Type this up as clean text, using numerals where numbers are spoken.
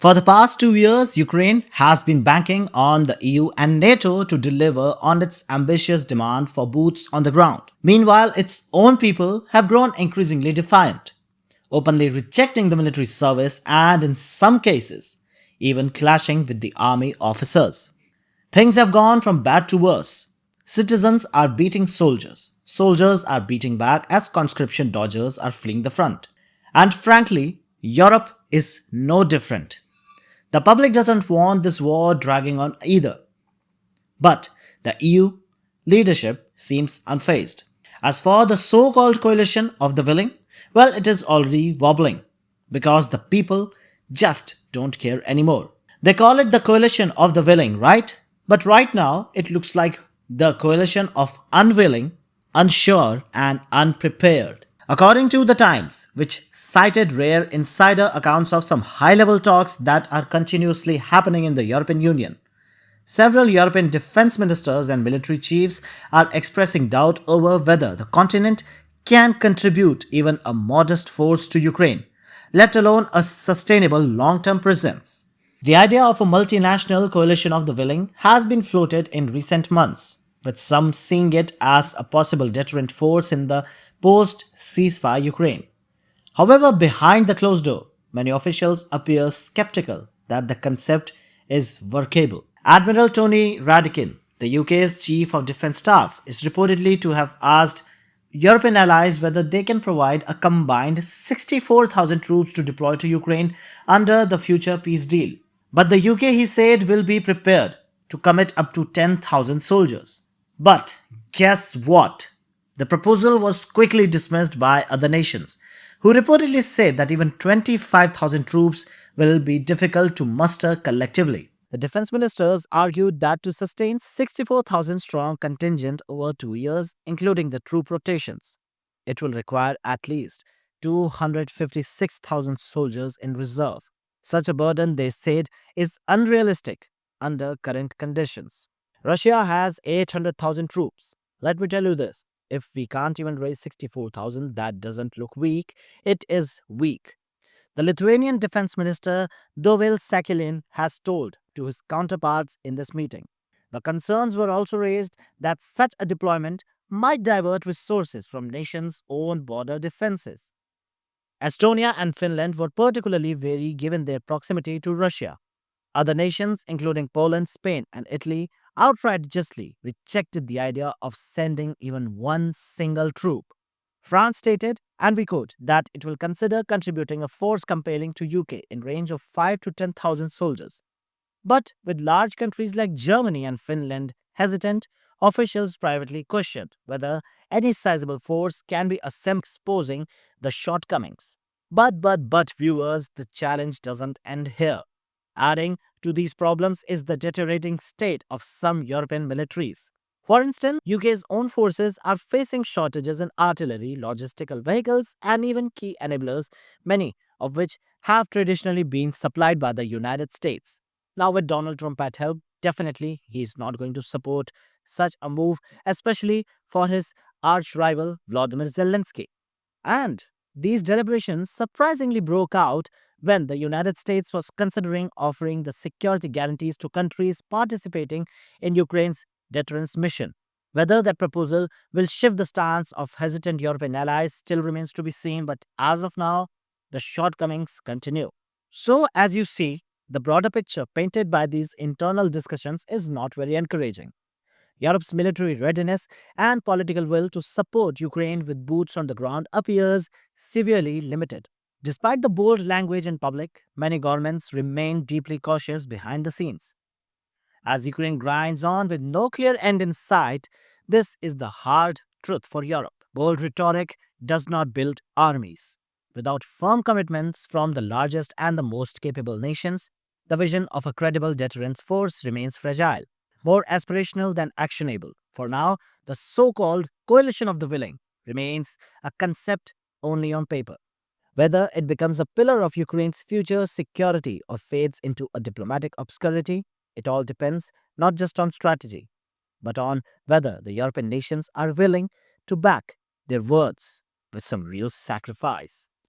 For the past 2 years, Ukraine has been banking on the EU and NATO to deliver on its ambitious demand for boots on the ground. Meanwhile, its own people have grown increasingly defiant, openly rejecting the military service and, in some cases, even clashing with the army officers. Things have gone from bad to worse. Citizens are beating soldiers. Soldiers are beating back as conscription dodgers are fleeing the front. And frankly, Europe is no different. The public doesn't want this war dragging on either. But the EU leadership seems unfazed. As for the so called coalition of the willing, well, it is already wobbling because the people just don't care anymore. They call it the coalition of the willing, right? But right now, it looks like the coalition of unwilling, unsure, and unprepared. According to The Times, which cited rare insider accounts of some high level talks that are continuously happening in the European Union, several European defense ministers and military chiefs are expressing doubt over whether the continent can contribute even a modest force to Ukraine, let alone a sustainable long term presence. The idea of a multinational coalition of the willing has been floated in recent months, with some seeing it as a possible deterrent force in the post ceasefire Ukraine. However, behind the closed door, many officials appear skeptical that the concept is workable. Admiral Tony Radakin, the UK's Chief of Defence Staff, is reportedly to have asked European allies whether they can provide a combined 64,000 troops to deploy to Ukraine under the future peace deal. But the UK, he said, will be prepared to commit up to 10,000 soldiers. But guess what? The proposal was quickly dismissed by other nations, who reportedly said that even 25,000 troops will be difficult to muster collectively. The defense ministers argued that to sustain 64,000 strong contingent over 2 years, including the troop rotations, it will require at least 256,000 soldiers in reserve. Such a burden, they said, is unrealistic under current conditions. Russia has 800,000 troops. Let me tell you this, if we can't even raise 64,000, that doesn't look weak, it is weak. The Lithuanian Defense Minister Dovel Sakhalin has told to his counterparts in this meeting. The concerns were also raised that such a deployment might divert resources from nations' own border defenses. Estonia and Finland were particularly wary given their proximity to Russia. Other nations, including Poland, Spain, and Italy, outright justly rejected the idea of sending even one single troop. France stated, and we quote, that it will consider contributing a force compelling to UK in range of 5 to 10,000 soldiers. But with large countries like Germany and Finland hesitant, officials privately questioned whether any sizable force can be assembled, exposing the shortcomings. But, viewers, the challenge doesn't end here. Adding to these problems is the deteriorating state of some European militaries. For instance, UK's own forces are facing shortages in artillery, logistical vehicles, and even key enablers, many of which have traditionally been supplied by the United States. Now, with Donald Trump at help, definitely he is not going to support such a move, especially for his arch rival Vladimir Zelensky. And these deliberations surprisingly broke out when the United States was considering offering the security guarantees to countries participating in Ukraine's deterrence mission. Whether that proposal will shift the stance of hesitant European allies still remains to be seen, but as of now, the shortcomings continue. So, as you see, the broader picture painted by these internal discussions is not very encouraging. Europe's military readiness and political will to support Ukraine with boots on the ground appears severely limited. Despite the bold language in public, many governments remain deeply cautious behind the scenes. As Ukraine grinds on with no clear end in sight, this is the hard truth for Europe. Bold rhetoric does not build armies. Without firm commitments from the largest and the most capable nations, the vision of a credible deterrence force remains fragile, more aspirational than actionable. For now, the so called coalition of the willing remains a concept only on paper. Whether it becomes a pillar of Ukraine's future security or fades into a diplomatic obscurity, it all depends not just on strategy, but on whether the European nations are willing to back their words with some real sacrifice.